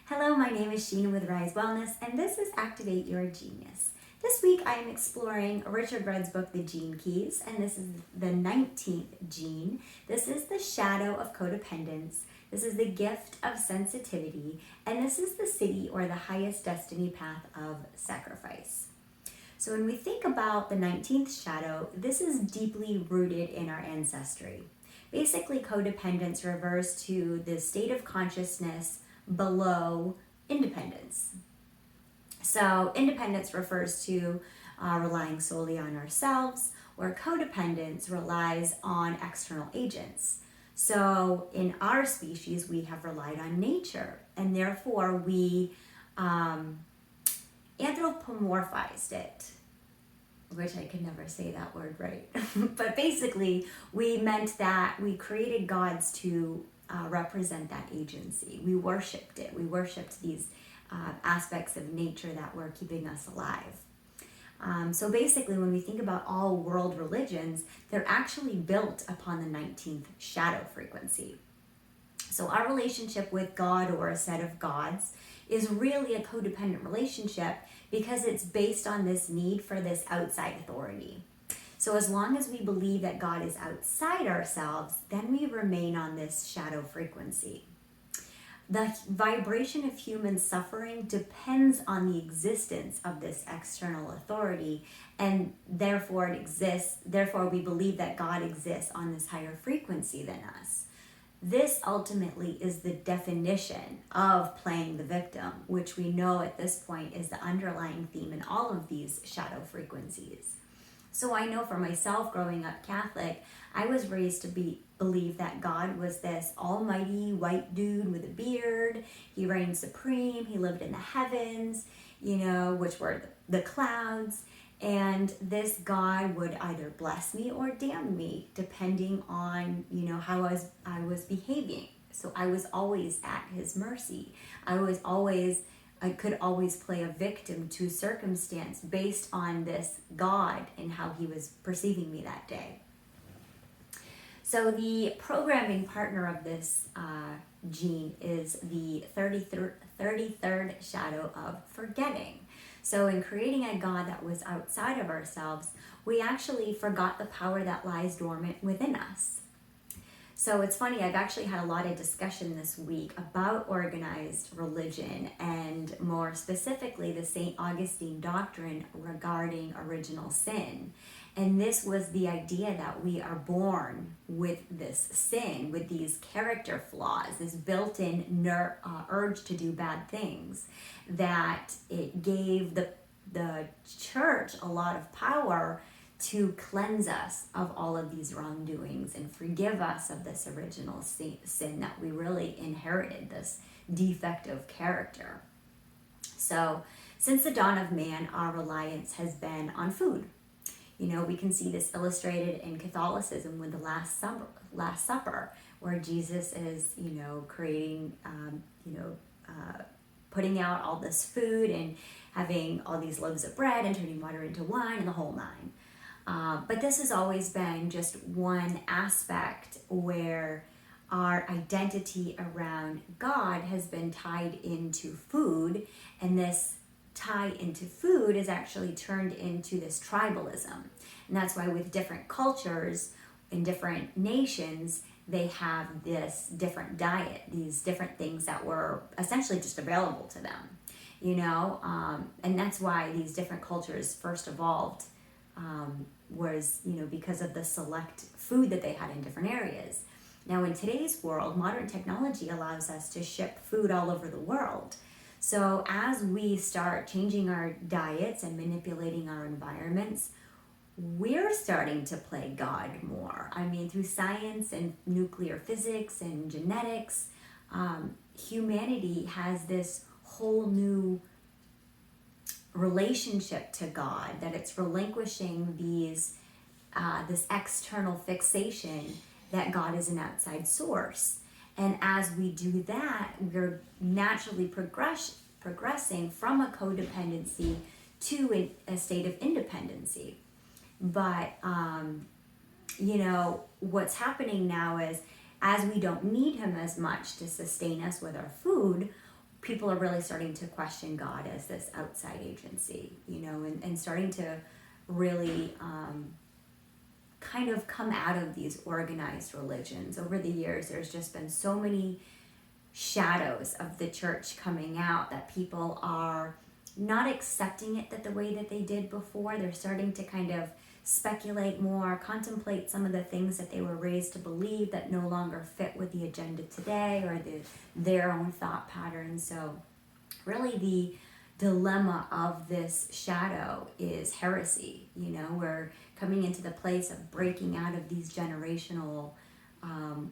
Hello, my name is Sheena with Rise Wellness, and this is Activate Your Genius. This week I am exploring Richard Rudd's book, The Gene Keys, and this is the 19th gene. This is the Shadow of Codependence. This is the gift of sensitivity, and this is the Siddhi, or the highest destiny path of sacrifice. So when we think about the 19th shadow, this is deeply rooted in our ancestry. Basically, codependence refers to the state of consciousness below independence. So independence refers to relying solely on ourselves, where codependence relies on external agents. So in our species, we have relied on nature, and therefore we anthropomorphized it, which I could never say that word right. But basically, we meant that we created gods to represent that agency. We worshipped it. We worshipped these aspects of nature that were keeping us alive. So basically, when we think about all world religions, they're actually built upon the 19th shadow frequency. So our relationship with God, or a set of gods, is really a codependent relationship because it's based on this need for this outside authority. So as long as we believe that God is outside ourselves, then we remain on this shadow frequency. The vibration of human suffering depends on the existence of this external authority, and therefore it exists. Therefore, we believe that God exists on this higher frequency than us. This ultimately is the definition of playing the victim, which we know at this point is the underlying theme in all of these shadow frequencies. So I know for myself, growing up Catholic, I was raised to believe that God was this almighty white dude with a beard. He reigned supreme. He lived in the heavens, which were the clouds. And this God would either bless me or damn me, depending on, how I was behaving. So I was always at his mercy. I could always play a victim to circumstance based on this God and how he was perceiving me that day. So the programming partner of this gene is the 33rd shadow of forgetting. So in creating a God that was outside of ourselves, we actually forgot the power that lies dormant within us. So it's funny, I've actually had a lot of discussion this week about organized religion, and more specifically the St. Augustine doctrine regarding original sin. And this was the idea that we are born with this sin, with these character flaws, this built-in urge to do bad things, that it gave the church a lot of power to cleanse us of all of these wrongdoings and forgive us of this original sin that we really inherited, this defective character. So since the dawn of man, our reliance has been on food. We can see this illustrated in Catholicism with the Last Supper, where Jesus is, creating, putting out all this food and having all these loaves of bread and turning water into wine and the whole nine. But this has always been just one aspect where our identity around God has been tied into food, and this tie into food is actually turned into this tribalism. And that's why with different cultures in different nations, they have this different diet, these different things that were essentially just available to them, and that's why these different cultures first evolved. Was because of the select food that they had in different areas. Now in today's world, modern technology allows us to ship food all over the world. So as we start changing our diets and manipulating our environments, we're starting to play God more. Through science and nuclear physics and genetics, humanity has this whole new relationship to God, that it's relinquishing this external fixation that God is an outside source. And as we do that, we're naturally progressing from a codependency to a state of independency. But what's happening now is, as we don't need him as much to sustain us with our food, people are really starting to question God as this outside agency, and starting to really kind of come out of these organized religions. Over the years, there's just been so many shadows of the church coming out that people are not accepting it that the way that they did before. They're starting to kind of speculate more, contemplate some of the things that they were raised to believe that no longer fit with the agenda today or their own thought patterns. So really the dilemma of this shadow is heresy. We're coming into the place of breaking out of these generational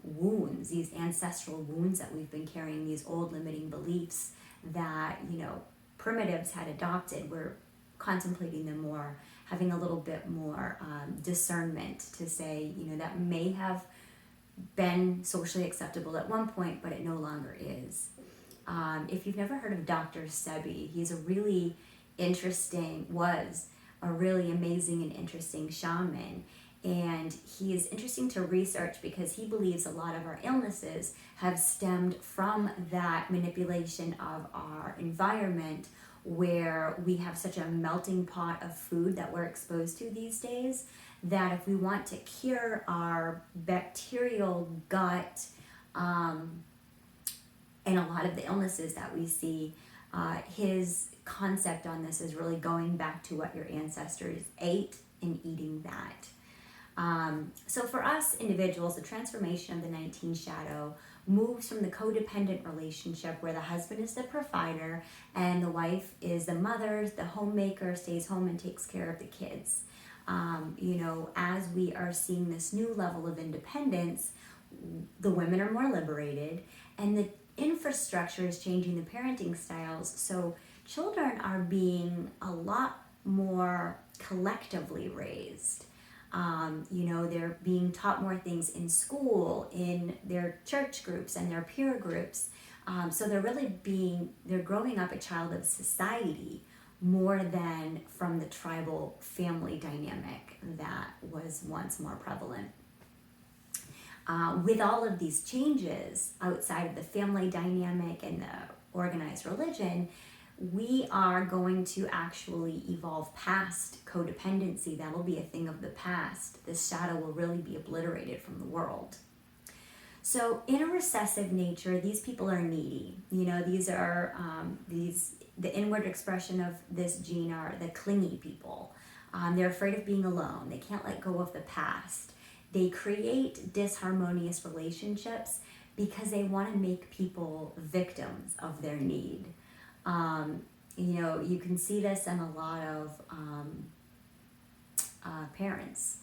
wounds, these ancestral wounds that we've been carrying, these old limiting beliefs that, primitives had adopted. We're contemplating them more, having a little bit more discernment to say, that may have been socially acceptable at one point, but it no longer is. If you've never heard of Dr. Sebi, he's was a really amazing and interesting shaman. And he is interesting to research because he believes a lot of our illnesses have stemmed from that manipulation of our environment, where we have such a melting pot of food that we're exposed to these days, that if we want to cure our bacterial gut and a lot of the illnesses that we see, his concept on this is really going back to what your ancestors ate and eating that. So for us individuals, the transformation of the 19 shadow moves from the codependent relationship where the husband is the provider and the wife is the mother, the homemaker, stays home and takes care of the kids. As we are seeing this new level of independence, the women are more liberated and the infrastructure is changing, the parenting styles. So children are being a lot more collectively raised. They're being taught more things in school, in their church groups and their peer groups. So they're growing up a child of society more than from the tribal family dynamic that was once more prevalent. With all of these changes outside of the family dynamic and the organized religion, we are going to actually evolve past codependency. That'll be a thing of the past. This shadow will really be obliterated from the world. So in a recessive nature, these people are needy. These are the inward expression of this gene are the clingy people. They're afraid of being alone. They can't let go of the past. They create disharmonious relationships because they want to make people victims of their need. You can see this in a lot of parents.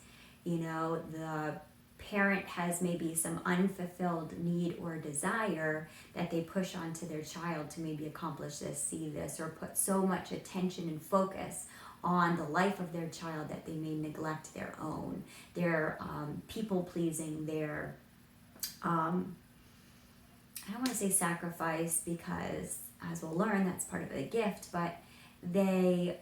The parent has maybe some unfulfilled need or desire that they push onto their child to maybe accomplish this, see this, or put so much attention and focus on the life of their child that they may neglect their own. They're people-pleasing, they're, I don't want to say sacrifice because, as we'll learn, that's part of the gift, but they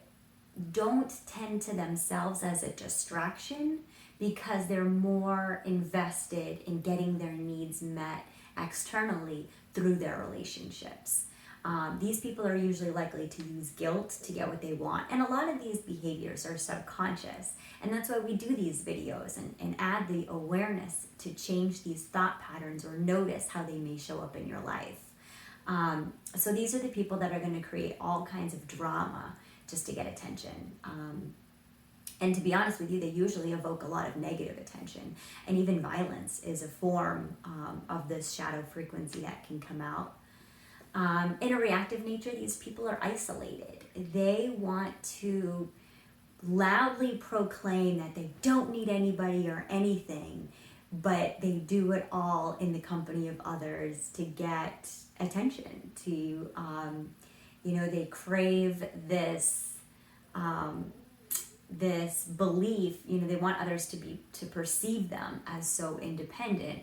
don't tend to themselves as a distraction because they're more invested in getting their needs met externally through their relationships. These people are usually likely to use guilt to get what they want, and a lot of these behaviors are subconscious, and that's why we do these videos and add the awareness to change these thought patterns or notice how they may show up in your life. So these are the people that are going to create all kinds of drama just to get attention. And to be honest with you, they usually evoke a lot of negative attention. And even violence is a form of this shadow frequency that can come out. In a reactive nature, these people are isolated. They want to loudly proclaim that they don't need anybody or anything, but they do it all in the company of others to get attention, to, they crave this, this belief, they want others to perceive them as so independent,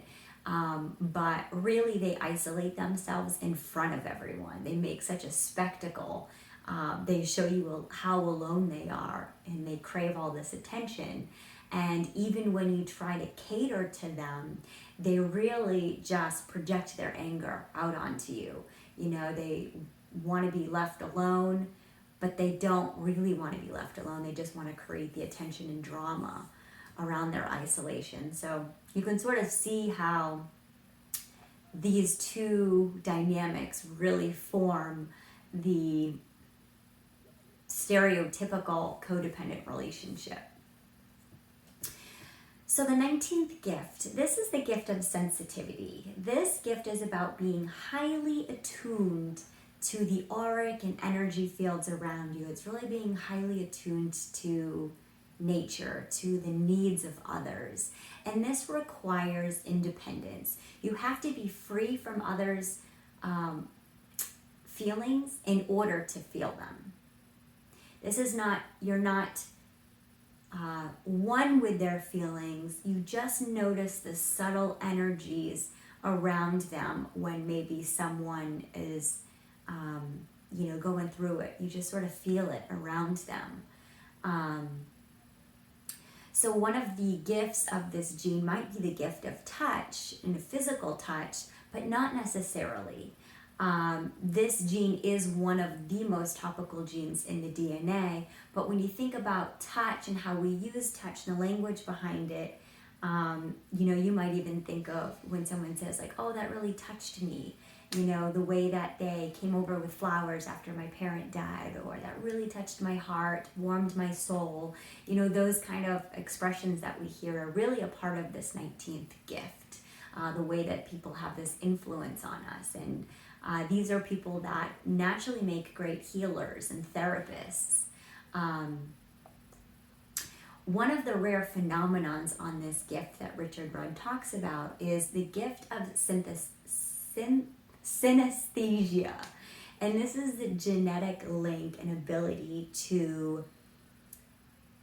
but really they isolate themselves in front of everyone. They make such a spectacle. They show you how alone they are, and they crave all this attention. And even when you try to cater to them, they really just project their anger out onto you. They want to be left alone, but they don't really want to be left alone. They just want to create the attention and drama around their isolation. So you can sort of see how these two dynamics really form the stereotypical codependent relationship. So the 19th gift, this is the gift of sensitivity. This gift is about being highly attuned to the auric and energy fields around you. It's really being highly attuned to nature, to the needs of others. And this requires independence. You have to be free from others' feelings in order to feel them. You're not one with their feelings. You just notice the subtle energies around them when maybe someone is, going through it. You just sort of feel it around them. So one of the gifts of this gene might be the gift of touch, and a physical touch, but not necessarily. This gene is one of the most topical genes in the DNA, but when you think about touch and how we use touch and the language behind it, you might even think of when someone says like, oh, that really touched me. The way that they came over with flowers after my parent died, or that really touched my heart, warmed my soul. Those kind of expressions that we hear are really a part of this 19th gift, the way that people have this influence on us. And these are people that naturally make great healers and therapists. One of the rare phenomenons on this gift that Richard Rudd talks about is the gift of synesthesia. And this is the genetic link and ability to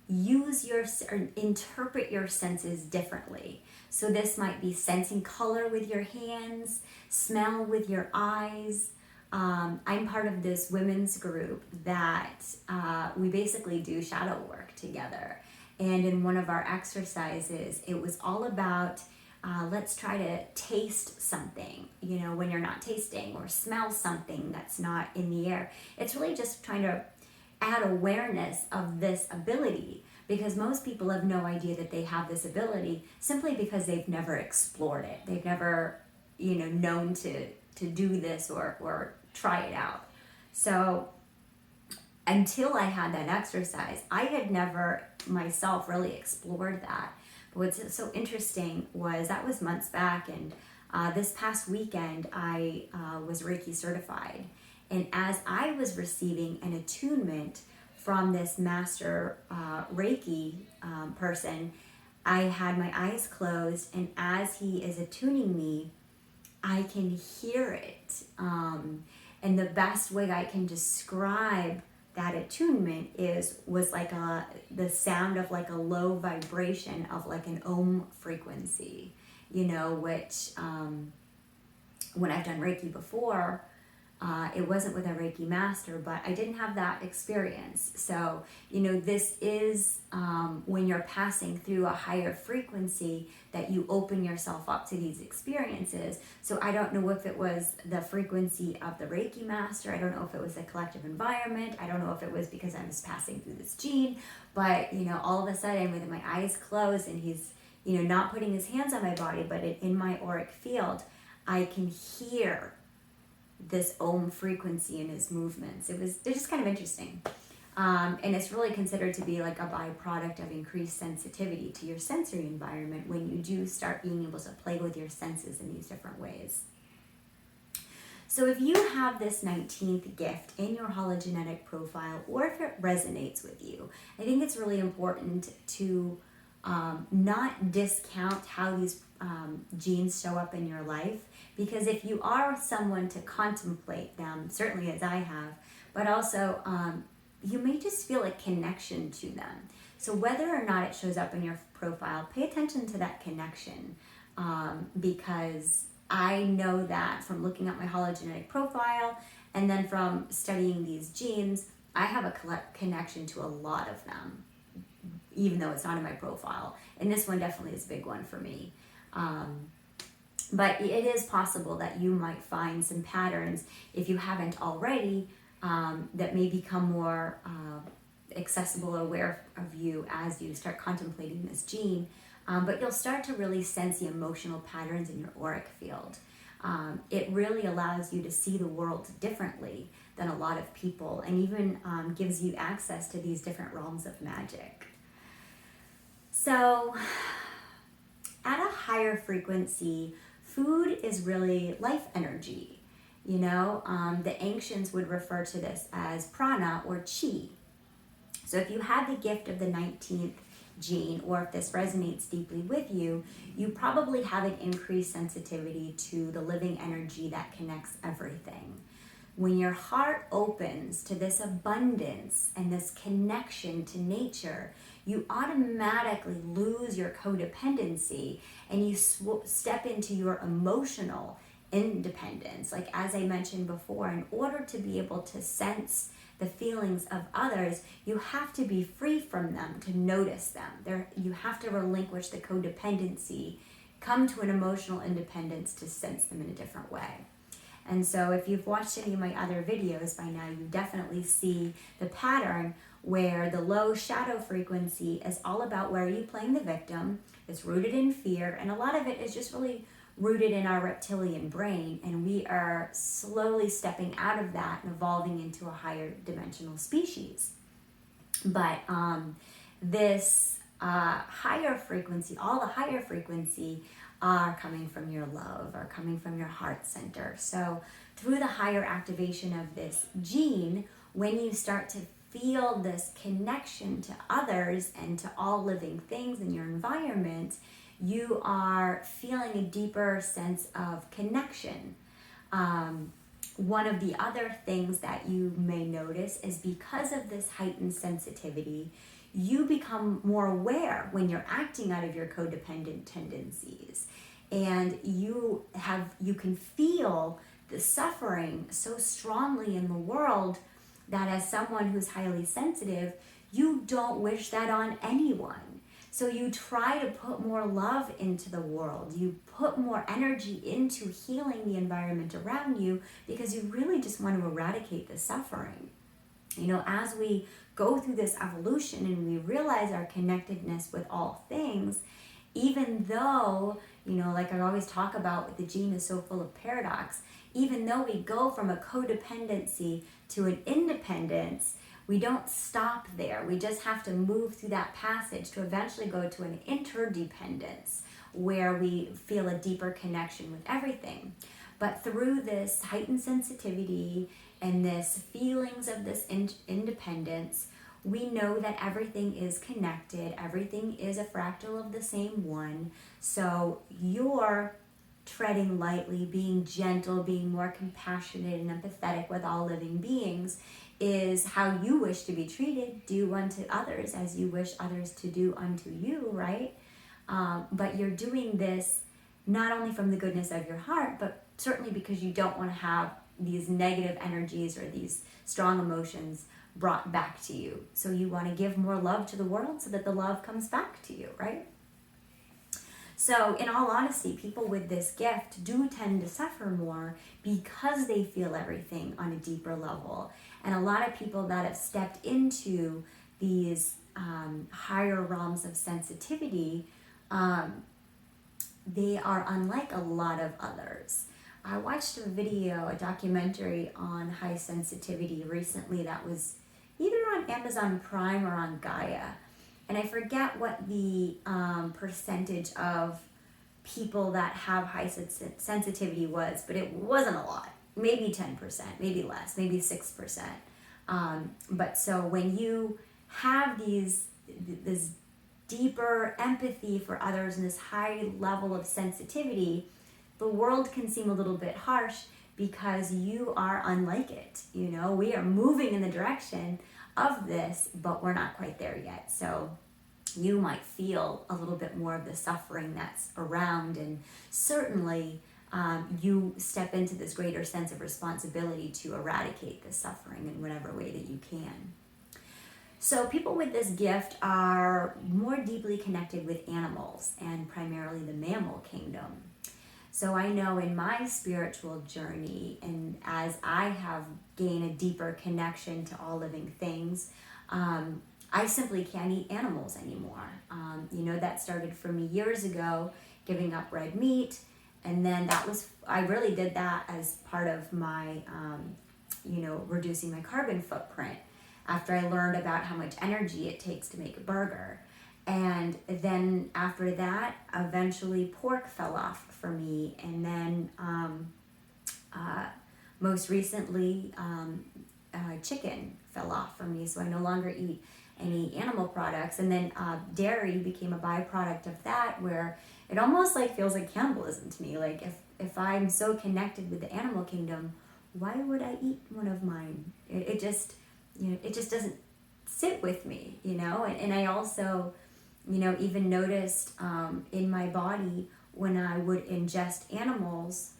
use or interpret your senses differently. So this might be sensing color with your hands, smell with your eyes. I'm part of this women's group that we basically do shadow work together. And in one of our exercises, it was all about let's try to taste something, when you're not tasting, or smell something that's not in the air. It's really just trying to add awareness of this ability, because most people have no idea that they have this ability simply because they've never explored it. They've never, known to do this or try it out. So until I had that exercise, I had never myself really explored that. But what's so interesting was that was months back, and this past weekend I was Reiki certified. And as I was receiving an attunement from this master Reiki person, I had my eyes closed, and as he is attuning me, I can hear it. And the best way I can describe that attunement was like the sound of like a low vibration of like an Om frequency, which when I've done Reiki before, it wasn't with a Reiki master, but I didn't have that experience. So, this is when you're passing through a higher frequency that you open yourself up to these experiences. So I don't know if it was the frequency of the Reiki master. I don't know if it was the collective environment. I don't know if it was because I was passing through this gene, but, all of a sudden with my eyes closed and he's, not putting his hands on my body, but in my auric field, I can hear this Om frequency in his movements. It's just kind of interesting. And it's really considered to be like a byproduct of increased sensitivity to your sensory environment when you do start being able to play with your senses in these different ways. So if you have this 19th gift in your hologenetic profile, or if it resonates with you, I think it's really important to not discount how these genes show up in your life, because if you are someone to contemplate them, certainly as I have, but also you may just feel a connection to them. So whether or not it shows up in your profile, pay attention to that connection, because I know that from looking at my hologenetic profile and then from studying these genes, I have a connection to a lot of them, even though it's not in my profile. And this one definitely is a big one for me. But it is possible that you might find some patterns, if you haven't already, that may become more accessible, aware of you as you start contemplating this gene. But you'll start to really sense the emotional patterns in your auric field. It really allows you to see the world differently than a lot of people, and even gives you access to these different realms of magic. So, at a higher frequency, food is really life energy. You know, the ancients would refer to this as prana or chi. So if you have the gift of the 19th gene, or if this resonates deeply with you, you probably have an increased sensitivity to the living energy that connects everything. When your heart opens to this abundance and this connection to nature, you automatically lose your codependency and you step into your emotional independence. Like, as I mentioned before, in order to be able to sense the feelings of others, you have to be free from them to notice them. You have to relinquish the codependency, come to an emotional independence to sense them in a different way. And so if you've watched any of my other videos by now, you definitely see the pattern where the low shadow frequency is all about where are you playing the victim. It's rooted in fear, and a lot of it is just really rooted in our reptilian brain, and we are slowly stepping out of that and evolving into a higher dimensional species. But this higher frequency, all the higher frequency are coming from your love, are coming from your heart center. So through the higher activation of this gene, when you start to feel this connection to others and to all living things in your environment, you are feeling a deeper sense of connection. One of the other things that you may notice is because of this heightened sensitivity, you become more aware when you're acting out of your codependent tendencies, and you can feel the suffering so strongly in the world that as someone who's highly sensitive, you don't wish that on anyone. So you try to put more love into the world. You put more energy into healing the environment around you because you really just want to eradicate the suffering. You know, as we go through this evolution and we realize our connectedness with all things, even though, you know, like I always talk about, the gene is so full of paradox, even though we go from a codependency to an independence, we don't stop there. We just have to move through that passage to eventually go to an interdependence where we feel a deeper connection with everything. But through this heightened sensitivity and this feelings of this independence, we know that everything is connected, everything is a fractal of the same one. So you're treading lightly, being gentle, being more compassionate and empathetic with all living beings is how you wish to be treated. Do unto others as you wish others to do unto you, right? But you're doing this not only from the goodness of your heart, but certainly because you don't want to have these negative energies or these strong emotions brought back to you. So you want to give more love to the world so that the love comes back to you, right? So in all honesty, people with this gift do tend to suffer more because they feel everything on a deeper level. And a lot of people that have stepped into these higher realms of sensitivity, they are unlike a lot of others. I watched a documentary on high sensitivity recently that was either on Amazon Prime or on Gaia. And I forget what the percentage of people that have high sensitivity was, but it wasn't a lot. Maybe 10%, maybe less, maybe 6%. But so when you have this deeper empathy for others and this high level of sensitivity, the world can seem a little bit harsh because you are unlike it. You know, we are moving in the direction of this, but we're not quite there yet. So you might feel a little bit more of the suffering that's around, and certainly you step into this greater sense of responsibility to eradicate the suffering in whatever way that you can. So people with this gift are more deeply connected with animals, and primarily the mammal kingdom. So I know in my spiritual journey, and as I have gained a deeper connection to all living things, I simply can't eat animals anymore. That started for me years ago, giving up red meat. And then I really did that as part of my, reducing my carbon footprint after I learned about how much energy it takes to make a burger. And then after that, eventually pork fell off for me. And then most recently, chicken fell off for me. So I no longer eat any animal products. And then dairy became a byproduct of that, where it almost like feels like cannibalism to me. Like if I'm so connected with the animal kingdom, why would I eat one of mine? It just doesn't sit with me, And I also, even noticed in my body when I would ingest animals,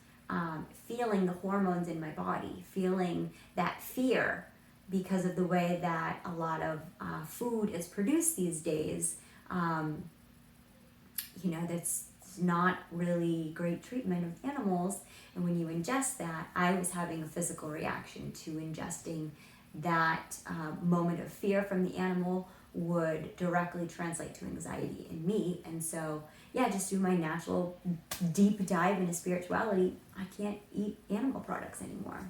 feeling the hormones in my body, feeling that fear because of the way that a lot of food is produced these days. That's not really great treatment of animals. And when you ingest that, I was having a physical reaction to ingesting that. Moment of fear from the animal would directly translate to anxiety in me. And so, just through my natural deep dive into spirituality, I can't eat animal products anymore.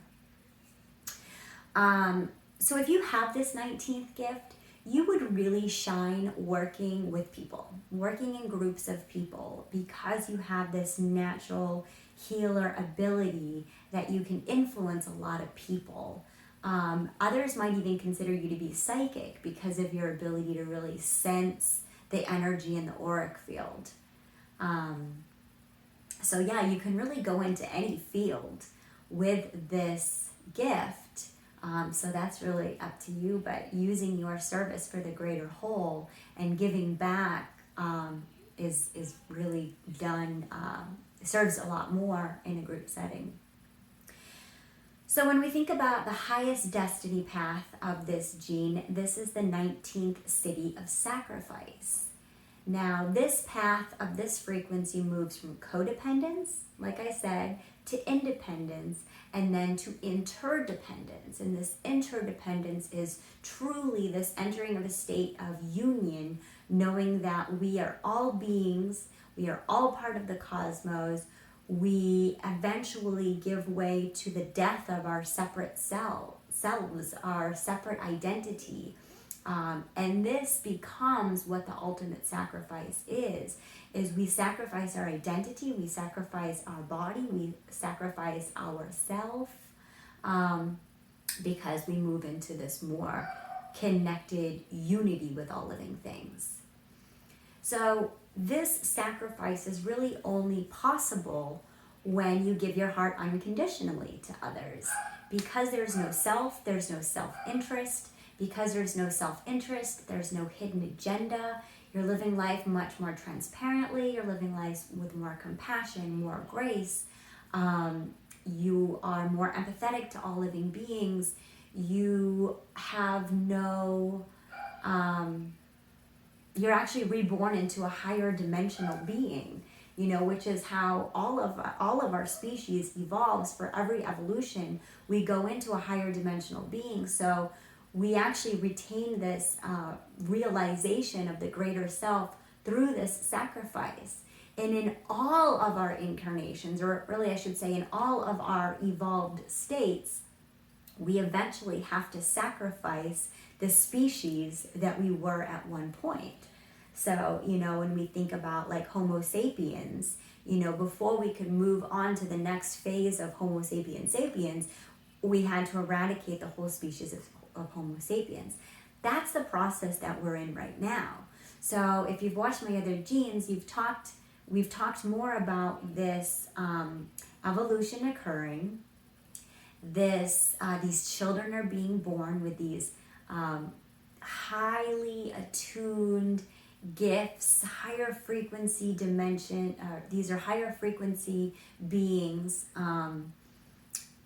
So if you have this 19th gift, you would really shine working with people, working in groups of people, because you have this natural healer ability that you can influence a lot of people. Others might even consider you to be psychic because of your ability to really sense the energy in the auric field. You can really go into any field with this gift. So that's really up to you, but using your service for the greater whole and giving back is really done, serves a lot more in a group setting. So when we think about the highest destiny path of this gene, this is the 19th Siddhi of sacrifice. Now, this path of this frequency moves from codependence, like I said, to independence, and then to interdependence. And this interdependence is truly this entering of a state of union, knowing that we are all beings, we are all part of the cosmos. We eventually give way to the death of our separate selves, our separate identity. And this becomes what the ultimate sacrifice is we sacrifice our identity, we sacrifice our body, we sacrifice ourself, because we move into this more connected unity with all living things. So this sacrifice is really only possible when you give your heart unconditionally to others. Because there's no self, there's no self-interest. Because there's no self-interest, there's no hidden agenda. You're living life much more transparently. You're living life with more compassion, more grace. You are more empathetic to all living beings. You have no... you're actually reborn into a higher dimensional being, which is how all of our species evolves. For every evolution, we go into a higher dimensional being. So we actually retain this realization of the greater self through this sacrifice. And in all of our incarnations, or really I should say in all of our evolved states, we eventually have to sacrifice the species that we were at one point. So, when we think about like Homo sapiens, before we could move on to the next phase of Homo sapiens sapiens, we had to eradicate the whole species of Homo sapiens. That's the process that we're in right now. So if you've watched my other genes, we've talked more about this evolution occurring. These children are being born with these highly attuned gifts, higher frequency dimension. These are higher frequency beings,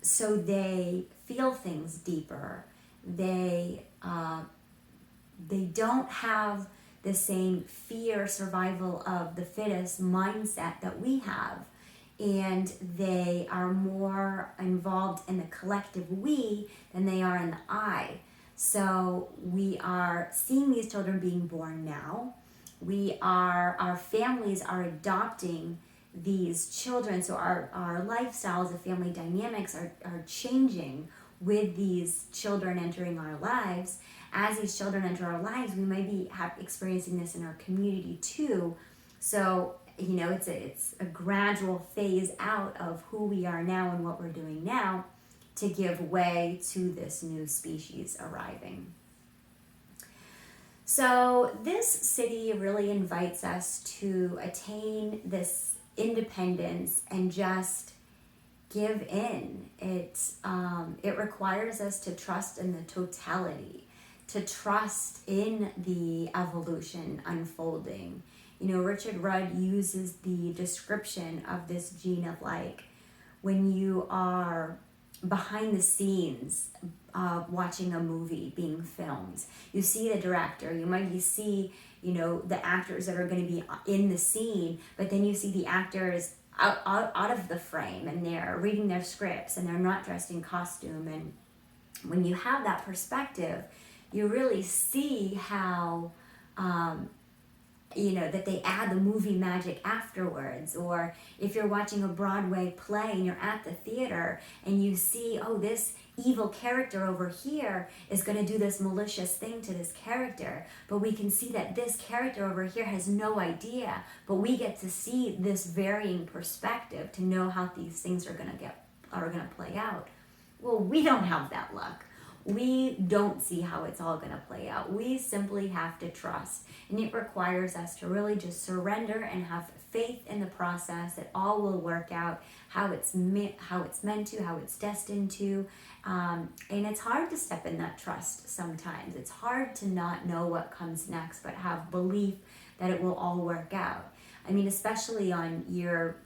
so they feel things deeper. They don't have the same fear, survival of the fittest mindset that we have. and they are more involved in the collective we than they are in the I. So we are seeing these children being born now. Our families are adopting these children. So our lifestyles, the family dynamics are changing with these children entering our lives. As these children enter our lives, we might be experiencing this in our community too. So, it's a gradual phase out of who we are now and what we're doing now to give way to this new species arriving. So this Siddhi really invites us to attain this independence and just give in. It requires us to trust in the totality, to trust in the evolution unfolding. Richard Rudd uses the description of this gene of like when you are behind the scenes watching a movie being filmed. You see the director, you might see, the actors that are going to be in the scene, but then you see the actors out of the frame and they're reading their scripts and they're not dressed in costume. And when you have that perspective, you really see how that they add the movie magic afterwards. Or if you're watching a Broadway play and you're at the theater and you see, oh, this evil character over here is going to do this malicious thing to this character, but we can see that this character over here has no idea, but we get to see this varying perspective to know how these things are going to play out. Well, we don't have that luck. We don't see how it's all going to play out. We simply have to trust. And it requires us to really just surrender and have faith in the process that all will work out how it's meant to, how it's destined to. And it's hard to step in that trust sometimes. It's hard to not know what comes next, but have belief that it will all work out. I mean, especially on year,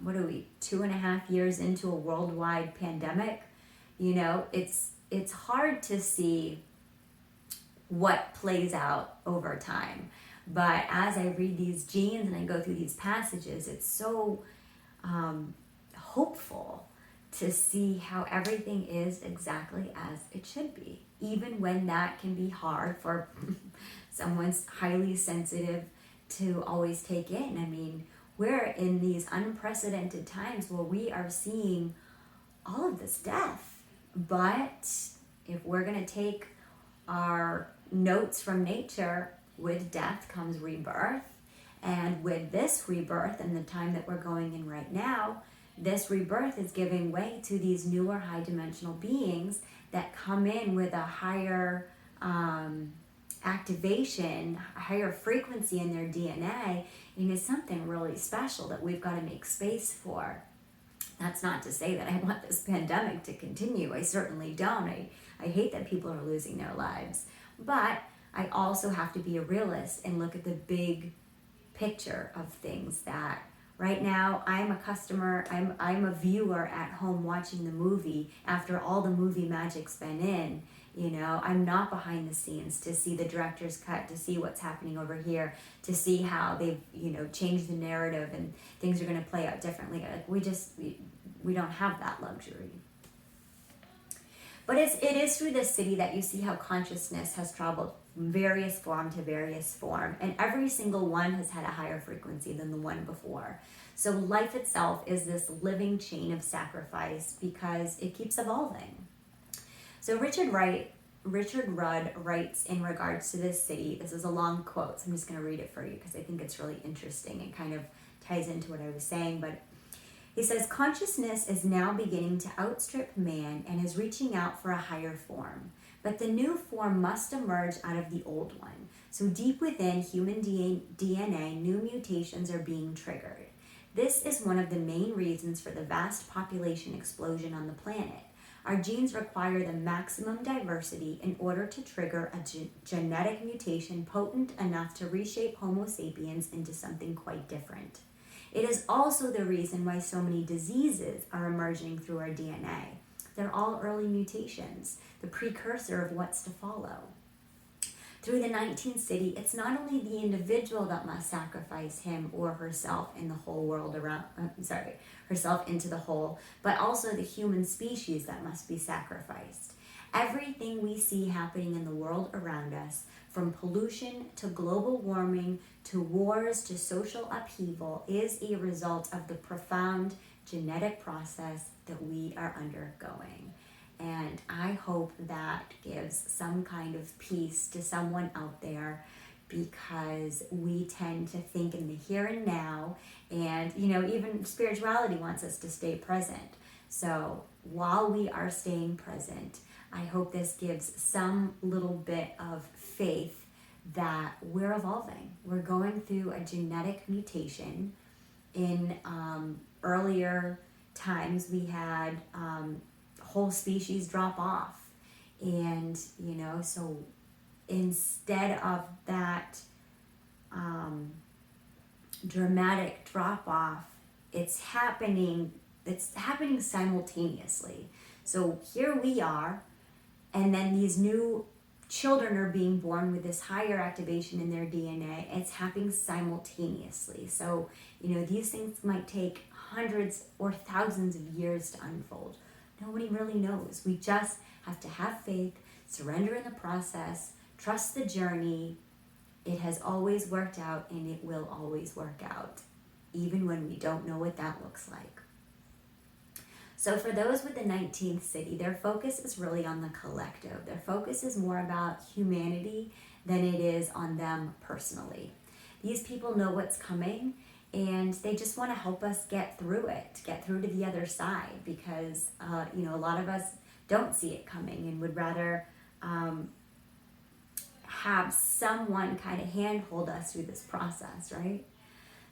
2.5 years into a worldwide pandemic, it's hard to see what plays out over time. But as I read these genes and I go through these passages, it's so hopeful to see how everything is exactly as it should be, even when that can be hard for someone's highly sensitive to always take in. I mean, we're in these unprecedented times where we are seeing all of this death. But if we're going to take our notes from nature, with death comes rebirth. And with this rebirth and the time that we're going in right now, this rebirth is giving way to these newer high dimensional beings that come in with a higher activation, a higher frequency in their DNA. And it's something really special that we've got to make space for. That's not to say that I want this pandemic to continue. I certainly don't. I hate that people are losing their lives. But I also have to be a realist and look at the big picture of things that right now I'm a customer, I'm a viewer at home watching the movie after all the movie magic's been in. I'm not behind the scenes to see the director's cut, to see what's happening over here, to see how they've, changed the narrative and things are going to play out differently. Like we don't have that luxury. But it is through this Siddhi that you see how consciousness has traveled from various form to various form, and every single one has had a higher frequency than the one before. So life itself is this living chain of sacrifice because it keeps evolving. So Richard Rudd writes in regards to this Siddhi, this is a long quote, so I'm just going to read it for you because I think it's really interesting and kind of ties into what I was saying. But he says, consciousness is now beginning to outstrip man and is reaching out for a higher form. But the new form must emerge out of the old one. So deep within human DNA, new mutations are being triggered. This is one of the main reasons for the vast population explosion on the planet. Our genes require the maximum diversity in order to trigger a genetic mutation potent enough to reshape Homo sapiens into something quite different. It is also the reason why so many diseases are emerging through our DNA. They're all early mutations, the precursor of what's to follow. through the 19th Siddhi, it's not only the individual that must sacrifice him or herself in the whole world around, herself into the whole, but also the human species that must be sacrificed. Everything we see happening in the world around us, from pollution to global warming to wars to social upheaval, is a result of the profound genetic process that we are undergoing. And I hope that gives some kind of peace to someone out there, because we tend to think in the here and now, and even spirituality wants us to stay present. So while we are staying present, I hope this gives some little bit of faith that we're evolving. We're going through a genetic mutation. In earlier times, we had whole species drop off, and so instead of that dramatic drop off, it's happening simultaneously. So here we are, and then these new children are being born with this higher activation in their DNA. It's happening simultaneously. So these things might take hundreds or thousands of years to unfold. Nobody really knows. We just have to have faith, surrender in the process, trust the journey. It has always worked out, and it will always work out, even when we don't know what that looks like. So for those with the 19th Siddhi, their focus is really on the collective. Their focus is more about humanity than it is on them personally. These people know what's coming, and they just want to help us get through it, get through to the other side, because a lot of us don't see it coming and would rather have someone kind of handhold us through this process, right?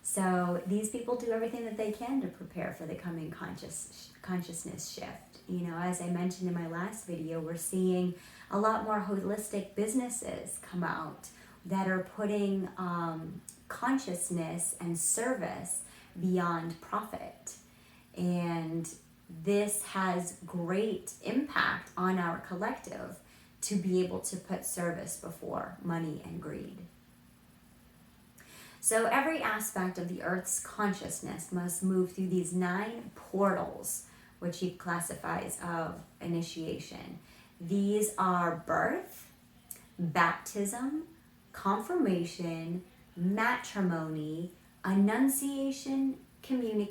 So these people do everything that they can to prepare for the coming consciousness shift. As I mentioned in my last video, we're seeing a lot more holistic businesses come out that are putting consciousness and service beyond profit. And this has great impact on our collective to be able to put service before money and greed. So every aspect of the Earth's consciousness must move through these 9 portals, which he classifies of initiation. These are birth, baptism, confirmation, matrimony, annunciation, communion,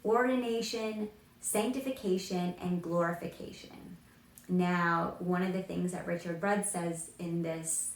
ordination, sanctification, and glorification. Now, one of the things that Richard Rudd says in this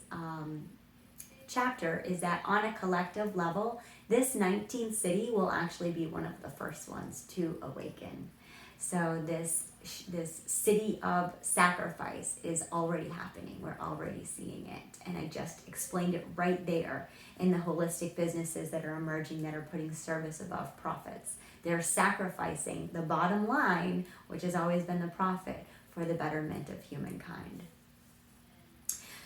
chapter is that on a collective level, this 19th Siddhi will actually be one of the first ones to awaken. So this Siddhi of sacrifice is already happening. We're already seeing it. And I just explained it right there in the holistic businesses that are emerging, that are putting service above profits. They're sacrificing the bottom line, which has always been the profit, for the betterment of humankind.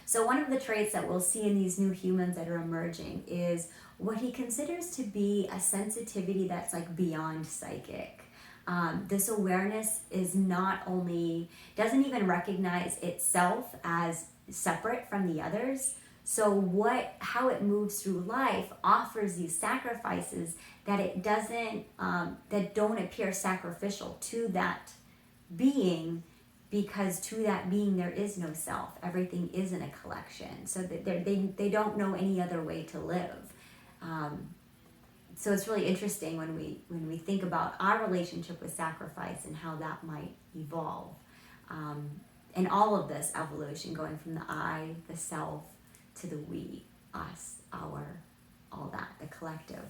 So one of the traits that we'll see in these new humans that are emerging is what he considers to be a sensitivity that's like beyond psychic. This awareness is not only, doesn't even recognize itself as separate from the others. So how it moves through life offers these sacrifices that it doesn't, that don't appear sacrificial to that being, because to that being there is no self. Everything is in a collection. So that they don't know any other way to live. So it's really interesting when we think about our relationship with sacrifice and how that might evolve. And all of this evolution, going from the I, the self, to the we, us, our, all that, the collective.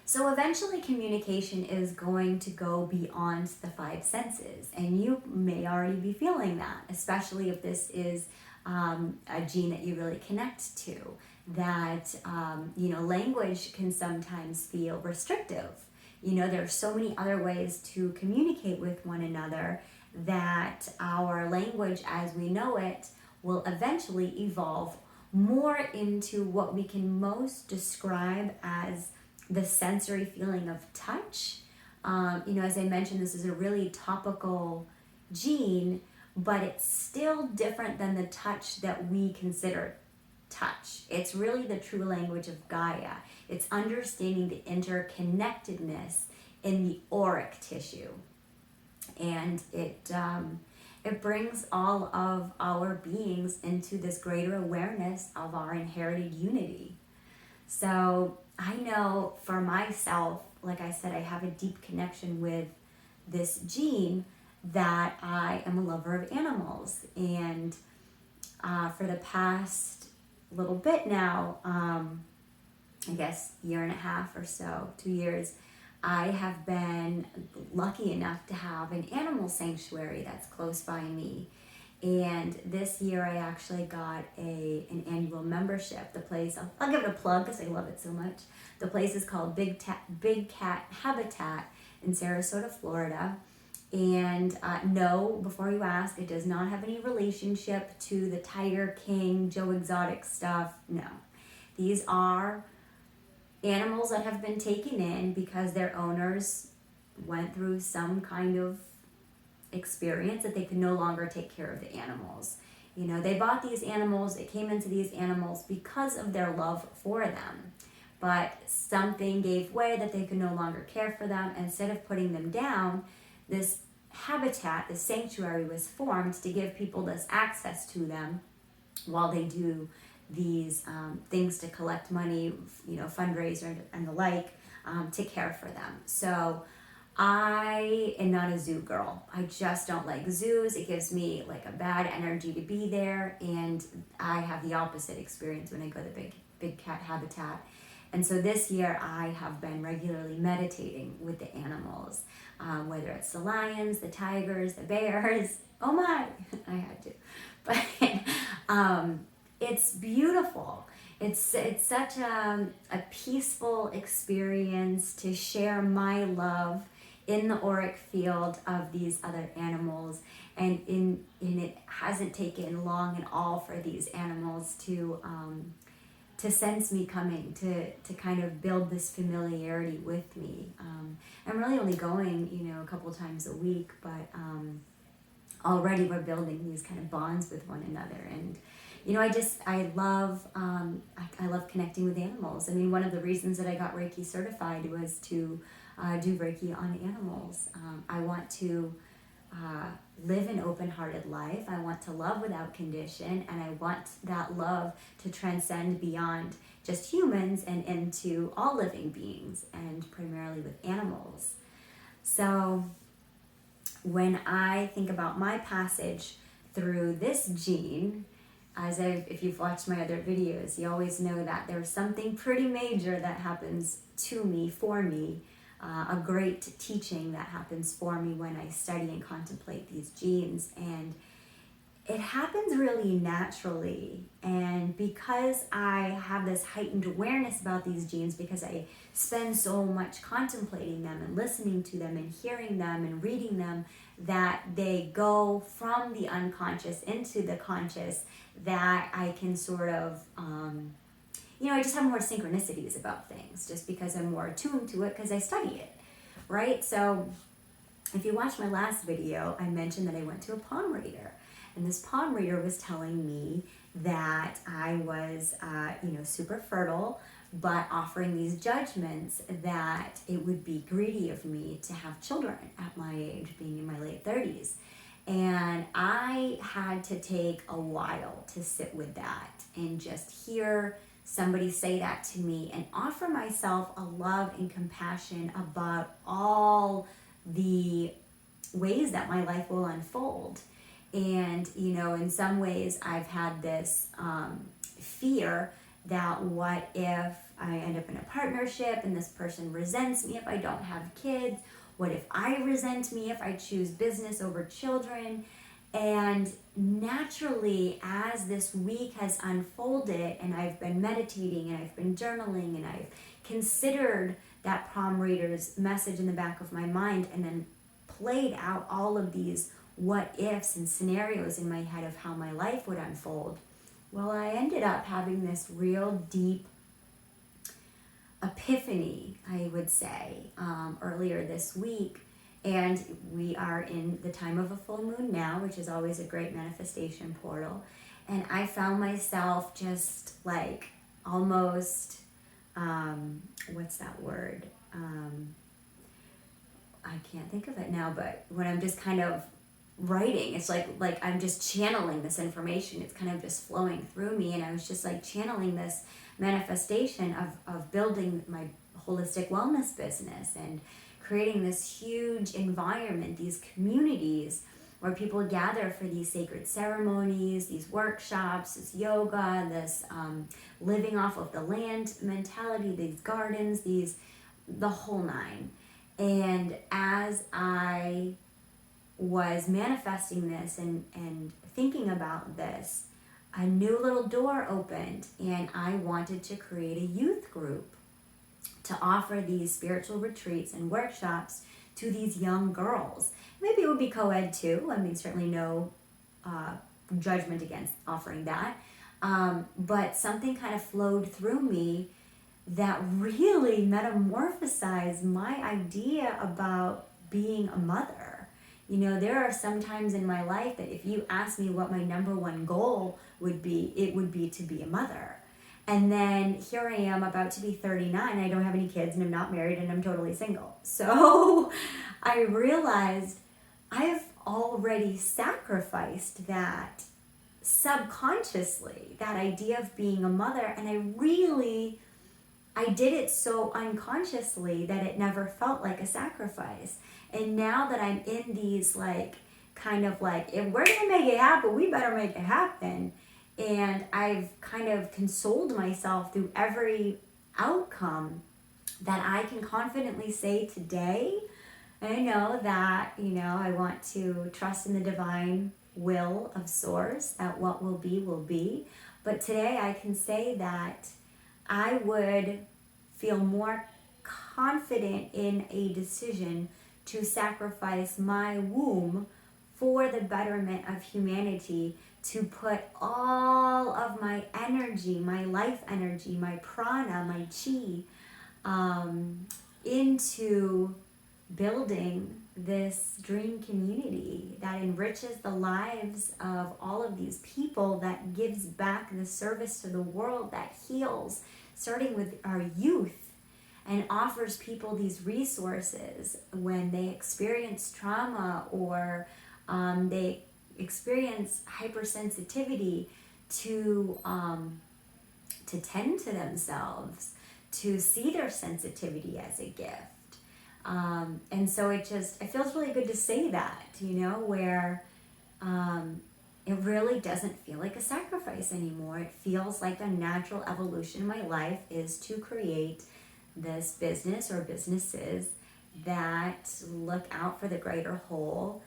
So eventually communication is going to go beyond the 5 senses, and you may already be feeling that, especially if this is a gene that you really connect to, that language can sometimes feel restrictive. There are so many other ways to communicate with one another that our language as we know it will eventually evolve more into what we can most describe as the sensory feeling of touch. As I mentioned, this is a really topical gene, but it's still different than the touch that we consider touch. It's really the true language of Gaia. It's understanding the interconnectedness in the auric tissue. And it brings all of our beings into this greater awareness of our inherited unity. So I know for myself, like I said, I have a deep connection with this gene that I am a lover of animals. And for the past little bit now, I guess year and a half or so, 2 years, I have been lucky enough to have an animal sanctuary that's close by me. And this year I actually got an annual membership. The place, I'll give it a plug because I love it so much. The place is called Big Cat Habitat in Sarasota, Florida. And no, before you ask, it does not have any relationship to the Tiger King, Joe Exotic stuff. No. These are animals that have been taken in because their owners went through some kind of experience that they could no longer take care of the animals. You know, they bought these animals, they came into these animals because of their love for them. But something gave way that they could no longer care for them. Instead of putting them down, this habitat, this sanctuary was formed to give people this access to them while they do these things to collect money, you know, fundraiser and the like, to care for them. So I am not a zoo girl. I just don't like zoos. It gives me like a bad energy to be there, and I have the opposite experience when I go to Big Cat Habitat. And so this year I have been regularly meditating with the animals, whether it's the lions, the tigers, the bears. Oh my, I had to. But it's beautiful. It's such a peaceful experience to share my love in the auric field of these other animals. And it hasn't taken long at all for these animals to sense me coming, to kind of build this familiarity with me. I'm really only going, you know, a couple times a week, but already we're building these kind of bonds with one another. And you know, I love connecting with animals. I mean, one of the reasons that I got Reiki certified was to do Reiki on animals. I want to live an open-hearted life. I want to love without condition, and I want that love to transcend beyond just humans and into all living beings, and primarily with animals. So when I think about my passage through this gene, if you've watched my other videos, you always know that there's something pretty major that happens to me, for me, a great teaching that happens for me when I study and contemplate these genes. And it happens really naturally. And because I have this heightened awareness about these genes, because I spend so much contemplating them and listening to them and hearing them and reading them, that they go from the unconscious into the conscious, that I can sort of, I just have more synchronicities about things just because I'm more attuned to it because I study it, right? So if you watched my last video, I mentioned that I went to a palm reader, and this palm reader was telling me that I was, super fertile, but offering these judgments that it would be greedy of me to have children at my age, being in my late 30s. And I had to take a while to sit with that and just hear somebody say that to me and offer myself a love and compassion about all the ways that my life will unfold. And, in some ways I've had this fear that what if I end up in a partnership and this person resents me if I don't have kids? What if I resent me if I choose business over children? And naturally, as this week has unfolded and I've been meditating and I've been journaling and I've considered that palm reader's message in the back of my mind and then played out all of these what ifs and scenarios in my head of how my life would unfold, well, I ended up having this real deep epiphany, I would say, earlier this week. And we are in the time of a full moon now, which is always a great manifestation portal. And I found myself just like almost, what's that word? I can't think of it now, but when I'm just kind of writing, it's like I'm just channeling this information. It's kind of just flowing through me. And I was just like channeling this manifestation of building my holistic wellness business and creating this huge environment, these communities where people gather for these sacred ceremonies, these workshops, this yoga, this living off of the land mentality, these gardens, the whole nine. And as I was manifesting this and thinking about this, a new little door opened, and I wanted to create a youth group to offer these spiritual retreats and workshops to these young girls. Maybe it would be co-ed too. I mean, certainly no judgment against offering that. But something kind of flowed through me that really metamorphosized my idea about being a mother. You know, there are some times in my life that if you ask me what my number one goal would be, it would be to be a mother. And then here I am about to be 39. I don't have any kids and I'm not married and I'm totally single. So I realized I've already sacrificed that subconsciously, that idea of being a mother. And I did it so unconsciously that it never felt like a sacrifice. And now that I'm in these kind of if we're gonna make it happen, we better make it happen. And I've kind of consoled myself through every outcome that I can confidently say today. I know that, I want to trust in the divine will of Source, that what will be will be. But today I can say that I would feel more confident in a decision to sacrifice my womb for the betterment of humanity, to put all of my energy, my life energy, my prana, my chi, into building this dream community that enriches the lives of all of these people, that gives back the service to the world, that heals, starting with our youth, and offers people these resources when they experience trauma or they experience hypersensitivity, to tend to themselves, to see their sensitivity as a gift. And so it feels really good to say that, where it really doesn't feel like a sacrifice anymore. It feels like the natural evolution in my life is to create this business or businesses that look out for the greater whole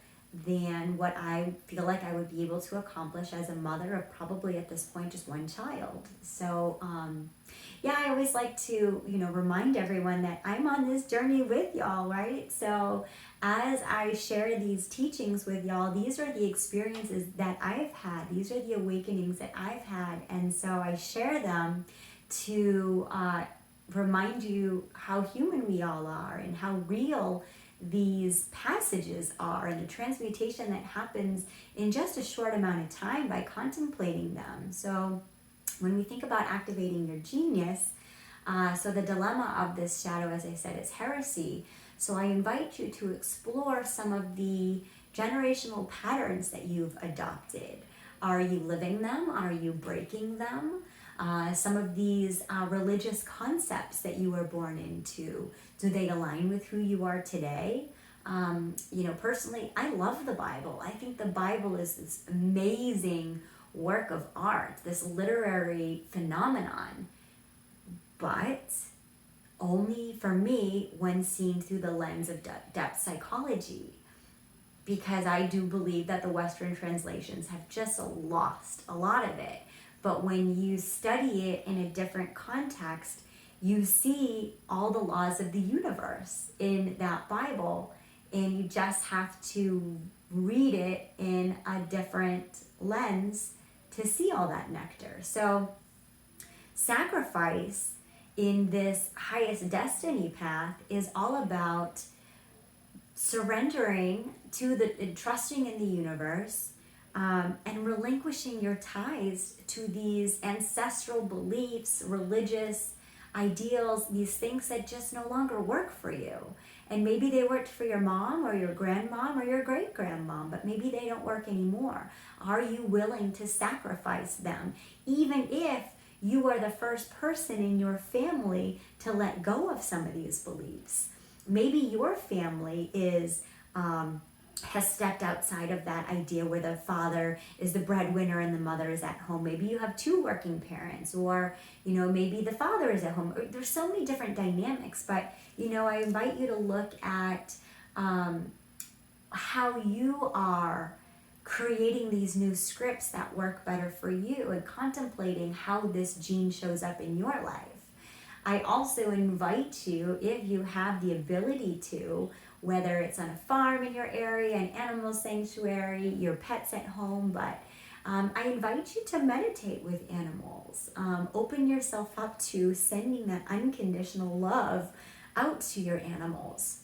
than what I feel like I would be able to accomplish as a mother of probably at this point just one child. So I always like to remind everyone that I'm on this journey with y'all, right? So as I share these teachings with y'all, these are the experiences that I've had, these are the awakenings that I've had, and so I share them to remind you how human we all are and how real these passages are, and the transmutation that happens in just a short amount of time by contemplating them. So when we think about activating your genius, so the dilemma of this shadow, as I said, is heresy. So I invite you to explore some of the generational patterns that you've adopted. Are you living them? Are you breaking them? Some of these religious concepts that you were born into, do they align with who you are today? Personally, I love the Bible. I think the Bible is this amazing work of art, this literary phenomenon, but only for me when seen through the lens of depth psychology, because I do believe that the Western translations have just lost a lot of it. But when you study it in a different context, you see all the laws of the universe in that Bible, and you just have to read it in a different lens to see all that nectar. So sacrifice in this highest destiny path is all about surrendering to trusting in the universe, and relinquishing your ties to these ancestral beliefs, religious ideals, these things that just no longer work for you. And maybe they worked for your mom or your grandmom or your great grandmom, but maybe they don't work anymore. Are you willing to sacrifice them, even if you are the first person in your family to let go of some of these beliefs? Maybe your family has stepped outside of that idea where the father is the breadwinner and the mother is at home. Maybe you have two working parents, or maybe the father is at home. There's so many different dynamics, but I invite you to look at how you are creating these new scripts that work better for you, and contemplating how this gene shows up in your life. I also invite you, if you have the ability to, whether it's on a farm in your area, an animal sanctuary, your pets at home, but I invite you to meditate with animals. Open yourself up to sending that unconditional love out to your animals.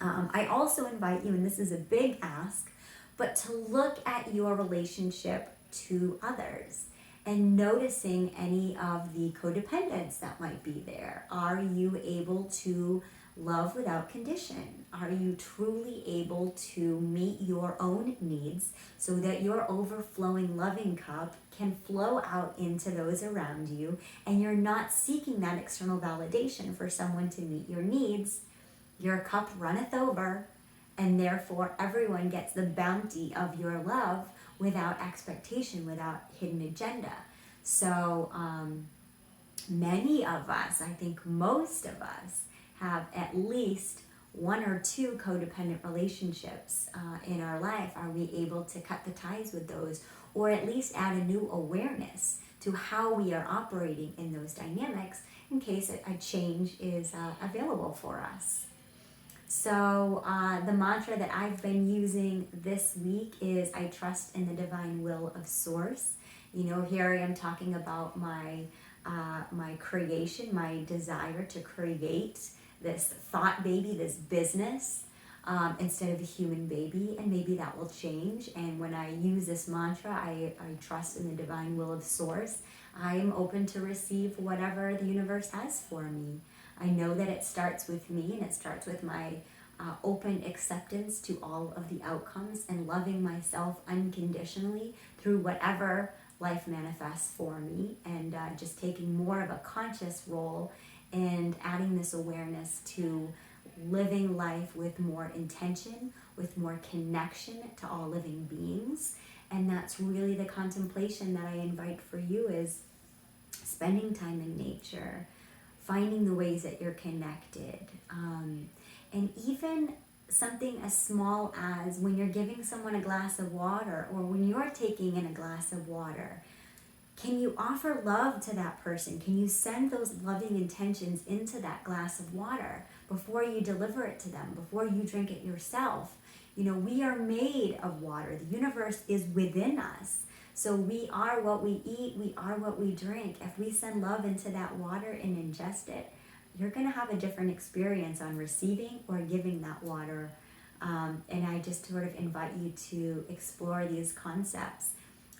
I also invite you, and this is a big ask, but to look at your relationship to others and noticing any of the codependence that might be there. Are you able to love without condition? Are you truly able to meet your own needs so that your overflowing loving cup can flow out into those around you, and you're not seeking that external validation for someone to meet your needs? Your cup runneth over, and therefore everyone gets the bounty of your love without expectation, without hidden agenda. So many of us, I think most of us, have at least one or two codependent relationships in our life. Are we able to cut the ties with those, or at least add a new awareness to how we are operating in those dynamics in case a change is available for us? So the mantra that I've been using this week is, I trust in the divine will of Source. Here I am talking about my creation, my desire to create this thought baby, this business, instead of a human baby, and maybe that will change. And when I use this mantra, I trust in the divine will of Source, I am open to receive whatever the universe has for me. I know that it starts with me, and it starts with my open acceptance to all of the outcomes, and loving myself unconditionally through whatever life manifests for me, and just taking more of a conscious role and adding this awareness to living life with more intention, with more connection to all living beings. And that's really the contemplation that I invite for you, is spending time in nature, finding the ways that you're connected, and even something as small as when you're giving someone a glass of water, or when you're taking in a glass of water, can you offer love to that person? Can you send those loving intentions into that glass of water before you deliver it to them, before you drink it yourself? We are made of water. The universe is within us. So we are what we eat, we are what we drink. If we send love into that water and ingest it, you're going to have a different experience on receiving or giving that water. And I just sort of invite you to explore these concepts.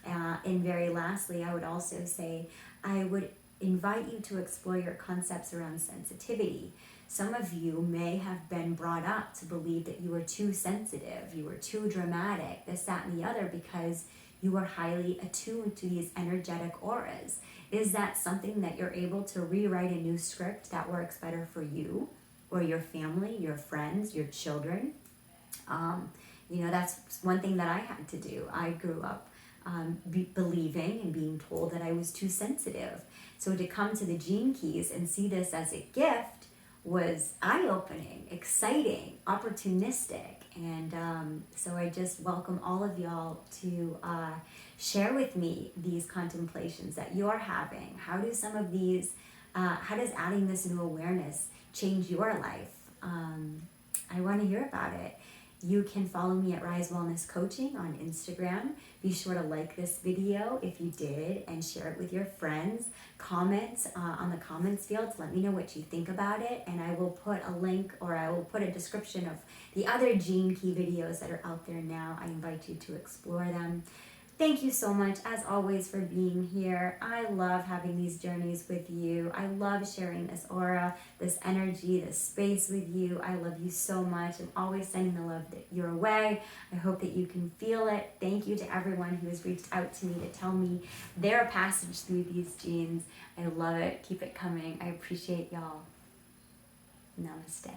And very lastly, I would also say, I would invite you to explore your concepts around sensitivity. Some of you may have been brought up to believe that you were too sensitive, you were too dramatic, this, that, and the other, because you are highly attuned to these energetic auras. Is that something that you're able to rewrite a new script that works better for you, or your family, your friends, your children? That's one thing that I had to do. I grew up believing and being told that I was too sensitive. So to come to the Gene Keys and see this as a gift was eye-opening, exciting, opportunistic. And so I just welcome all of y'all to share with me these contemplations that you're having. How do some of these, how does adding this new awareness change your life? I want to hear about it. You can follow me at Rise Wellness Coaching on Instagram. Be sure to like this video if you did and share it with your friends. Comment on the comments field to let me know what you think about it, and I will put a link, or I will put a description of the other Gene Key videos that are out there now. I invite you to explore them. Thank you so much, as always, for being here. I love having these journeys with you. I love sharing this aura, this energy, this space with you. I love you so much. I'm always sending the love your way. I hope that you can feel it. Thank you to everyone who has reached out to me to tell me their passage through these genes. I love it. Keep it coming. I appreciate y'all. Namaste.